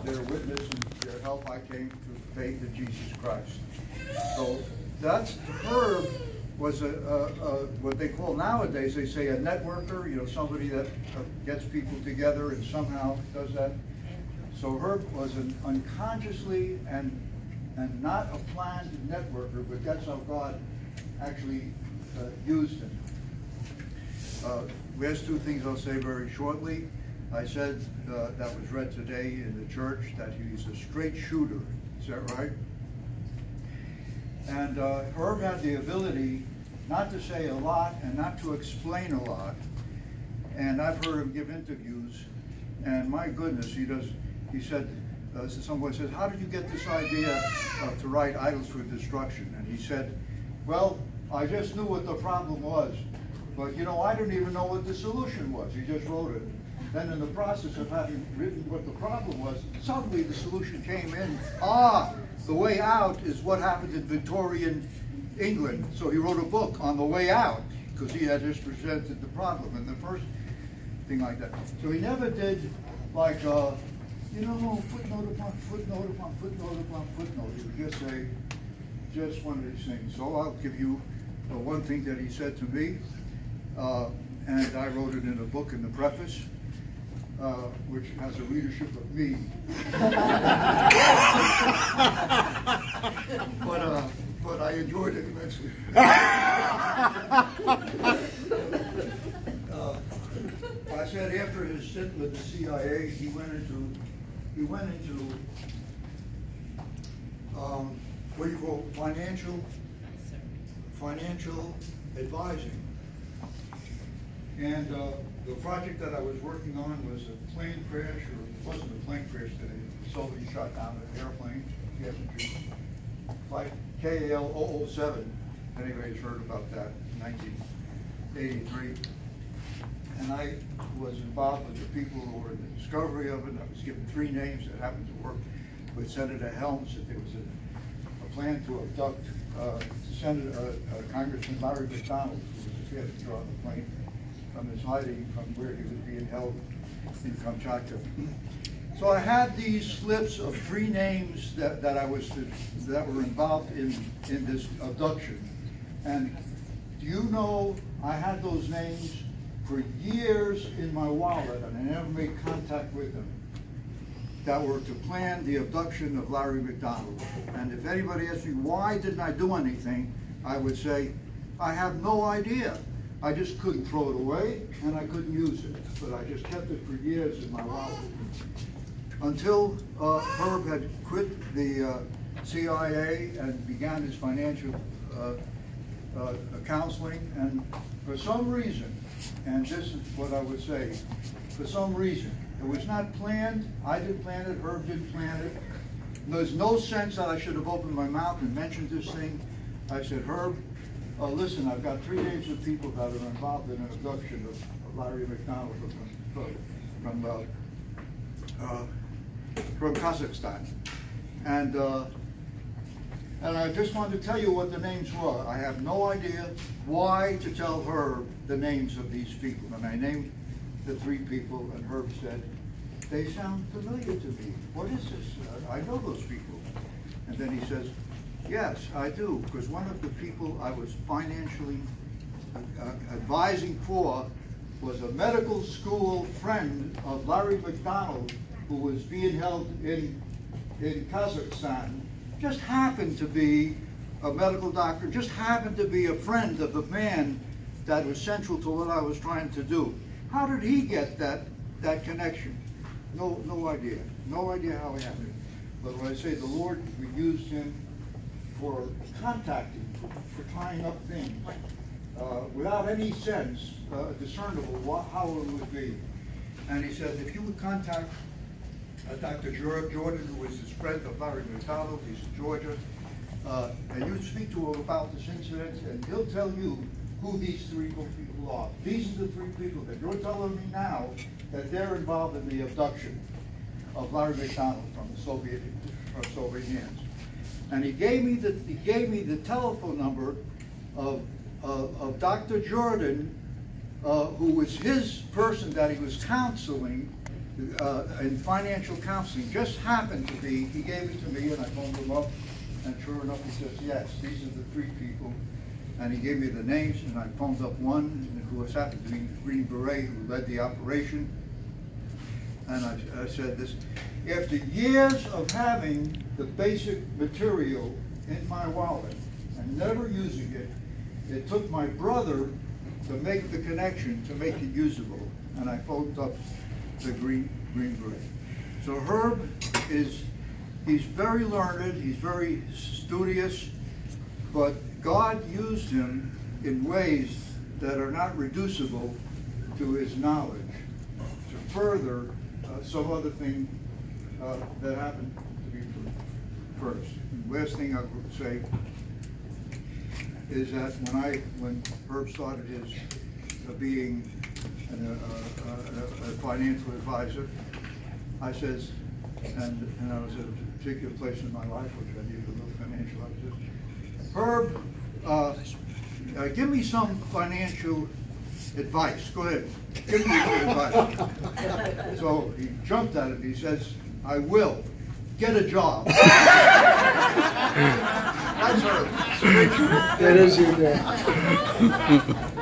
their witness and their help, I came to faith in Jesus Christ. So that's, Herb was what they call nowadays, they say a networker, you know, somebody that gets people together and somehow does that. So Herb was an unconsciously and not a planned networker, but that's how God actually used him. There's two things I'll say very shortly. I said that was read today in the church that he's a straight shooter. Is that right? And Herb had the ability not to say a lot and not to explain a lot. And I've heard him give interviews, and my goodness, he said, someone says, how did you get this idea to write Idols for Destruction? And he said, well, I just knew what the problem was. But, you know, I didn't even know what the solution was. He just wrote it. Then in the process of having written what the problem was, suddenly the solution came in. Ah, the way out is what happened in Victorian England. So he wrote a book on the way out, because he had just presented the problem in the first thing like that. So he never did like, you know, footnote upon footnote upon footnote upon footnote. He would just say, just one of these things. So I'll give you one thing that he said to me, and I wrote it in a book in the preface, which has a readership of me. But I enjoyed it immensely. I said after his stint with the CIA, he went into what do you call financial advising. And the project that I was working on was a plane crash, or it wasn't a plane crash today. Somebody shot down an airplane, passenger flight KAL 007. Anybody's heard about that in 1983. And I was involved with the people who were in the discovery of it. I was given 3 names that happened to work with Senator Helms, that there was a plan to abduct Congressman Larry McDonald, who was a passenger on the plane, from his hiding from where he was being held in Kamchatka. So I had these slips of 3 names that were involved in this abduction. And do you know, I had those names for years in my wallet, and I never made contact with them, that were to plan the abduction of Larry McDonald. And if anybody asks me why didn't I do anything, I would say, I have no idea. I just couldn't throw it away, and I couldn't use it. But I just kept it for years in my wallet. Until Herb had quit the CIA and began his financial counseling, and for some reason, and this is what I would say, for some reason, it was not planned. I didn't plan it, Herb didn't plan it. There's no sense that I should have opened my mouth and mentioned this thing. I said, Herb, listen, I've got 3 names of people that are involved in an abduction of Larry McDonald from Kazakhstan. And I just wanted to tell you what the names were. I have no idea why to tell Herb the names of these people. And I named the 3 people, and Herb said, they sound familiar to me. What is this? I know those people. And then he says, yes, I do, because one of the people I was financially advising for was a medical school friend of Larry McDonald, who was being held in Kazakhstan. Just happened to be a medical doctor, just happened to be a friend of the man that was central to what I was trying to do. How did he get that connection? No idea. No idea how it happened. But when I say the Lord, we used him for contacting, for trying up things, without any sense discernible how it would be. And he said, if you would contact Dr. Jordan, who was his friend of Larry McDonald, he's in Georgia, and you speak to him about this incident, and he'll tell you who these 3 people are. These are the 3 people that you're telling me now that they're involved in the abduction of Larry McDonald from the Soviet hands. And he gave me the telephone number of Dr. Jordan, who was his person that he was counseling, in financial counseling. Just happened to be, he gave it to me and I phoned him up, and sure enough he says, yes, these are the 3 people. And he gave me the names, and I phoned up one who was happened to be Green Beret, who led the operation. And I said this, after years of having the basic material in my wallet and never using it, it took my brother to make the connection, to make it usable. And I phoned up the Green Beret. So Herb he's very learned, he's very studious, but God used him in ways that are not reducible to his knowledge to further some other thing that happened to be first. And last thing I would say is that when Herb started his being a financial advisor, I says, and I was at a particular place in my life which I needed a little financial advisor. Herb, give me some financial advice. Go ahead. Give me some advice. So he jumped at it. He says, I will. Get a job. That's Herb. That is your dad.